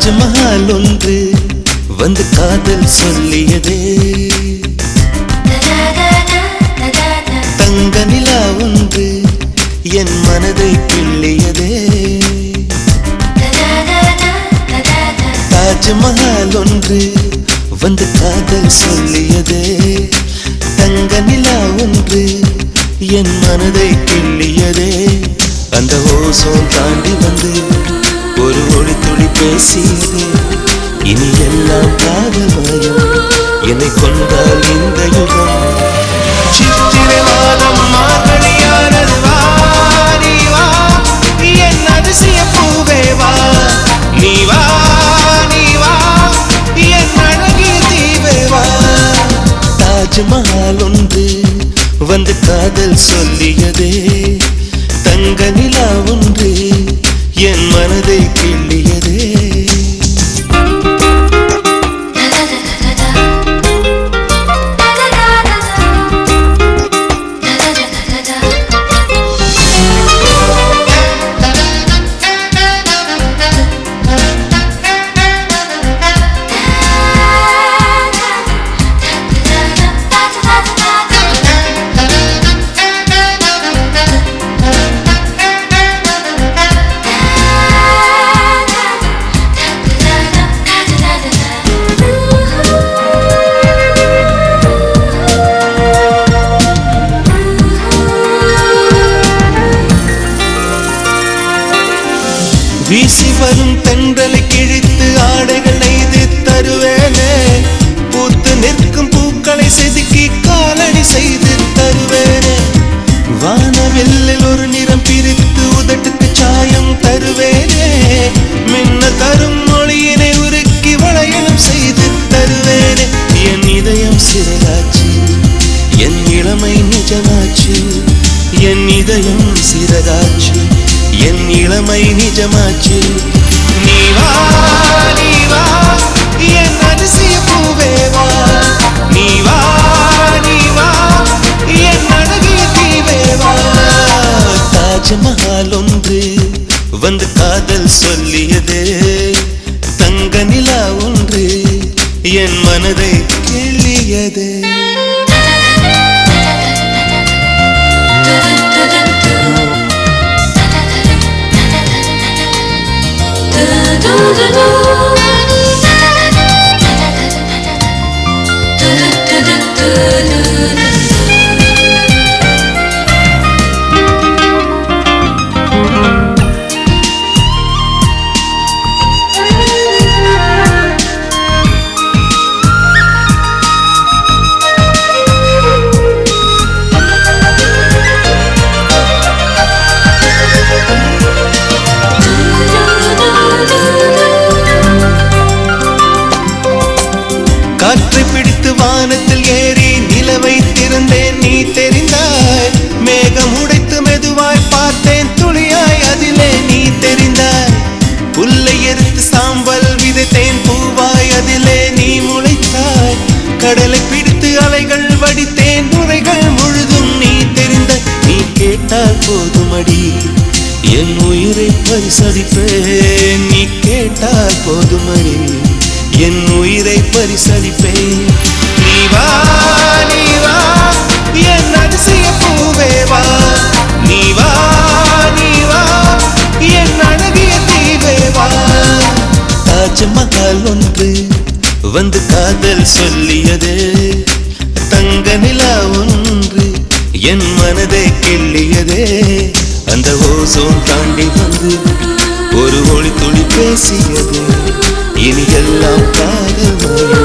தாஜ்மஹால் ஒன்று வந்து காதல் சொல்லியதே, தங்க நிலா ஒன்று என் மனதை கிள்ளியதே. தாஜ்மஹால் ஒன்று வந்து காதல் சொல்லியதே, தங்க நிலா ஒன்று என் மனதை கிள்ளியதே. அந்த ஓசோன் தாண்டி வந்து ஒரு ஒளி துளி பேசியதே, இனி எல்லாம் காதல் மயம், என்னை கொண்டால் இந்த யுகம். சித்திரை மாதம் மார்கழியானது, வா நீ வா என் அதிசய பூவே வா, நீ வா நீ வா என் அழகிய தீவே வா. தாஜ்மஹால் ஒன்று வந்து காதல் சொல்லியதே, தங்க நிலா ஒன்று என் மனதை கிள்ளியதே. வீசி வரும் தென்றலை கிழித்து ஆடைகள் நெய்து தருவேனே, பூத்து நிற்கும் பூக்களை செதுக்கி காலடி செய்து தருவேனே. வானவில்லில் ஒரு நிறம் பிரித்து உதட்டுக்கு சாயம் தருவேனே, மின்ன தரும் மொழியினை உருக்கி வளையலும் செய்து தருவேனே. என் இதயம் சிறகாச்சு, என் இளமை நிஜமாச்சு, என் இதயம் சிறகாச்சு, என் இளமை நிஜமாச்சு. நீ வா நீ வா என் அதிசய பூவே வா, நீ வா நீ வா என் அழகிய தீவே வா. தாஜ்மஹால் ஒன்று வந்து காதல் சொல்லியதே, தங்க நிலா ஒன்று என் மனதை கிள்ளியதே. காற்றை பிடித்து வானத்தில் ஏறி நிலவை திறந்தேன், நீ தெரிந்தாய். மேகம் உடைத்து மெதுவாய் பார்த்தேன், துளியாய் அதிலே நீ தெரிந்தாய். புல்லை எரித்து சாம்பல் விதைத்தேன், பூவாய் அதிலே நீ முளைத்தாய். கடலை பிடித்து அலைகள் வடித்தேன், நுரைகள் முழுதும் நீ தெரிந்தாய். நீ கேட்டால் போதுமடி என் உயிரை பரிசளிப்பேன், நீ கேட்டால் போதுமடி என் உயிரை பரிசளிப்பேன். நீ வா நீ வா என் அதிசய பூவே வா, நீ வா நீ வா என் அழகிய தீவே வா. தாஜ்மஹால் ஒன்று வந்து காதல் சொல்லியதே, தங்க நிலா ஒன்று என் மனதை கிள்ளியதே. அந்த ஓசோன் தாண்டி வந்து ஒரு ஒளி துளி பேசியது, இனி எல்லாம் காதல் மயம்.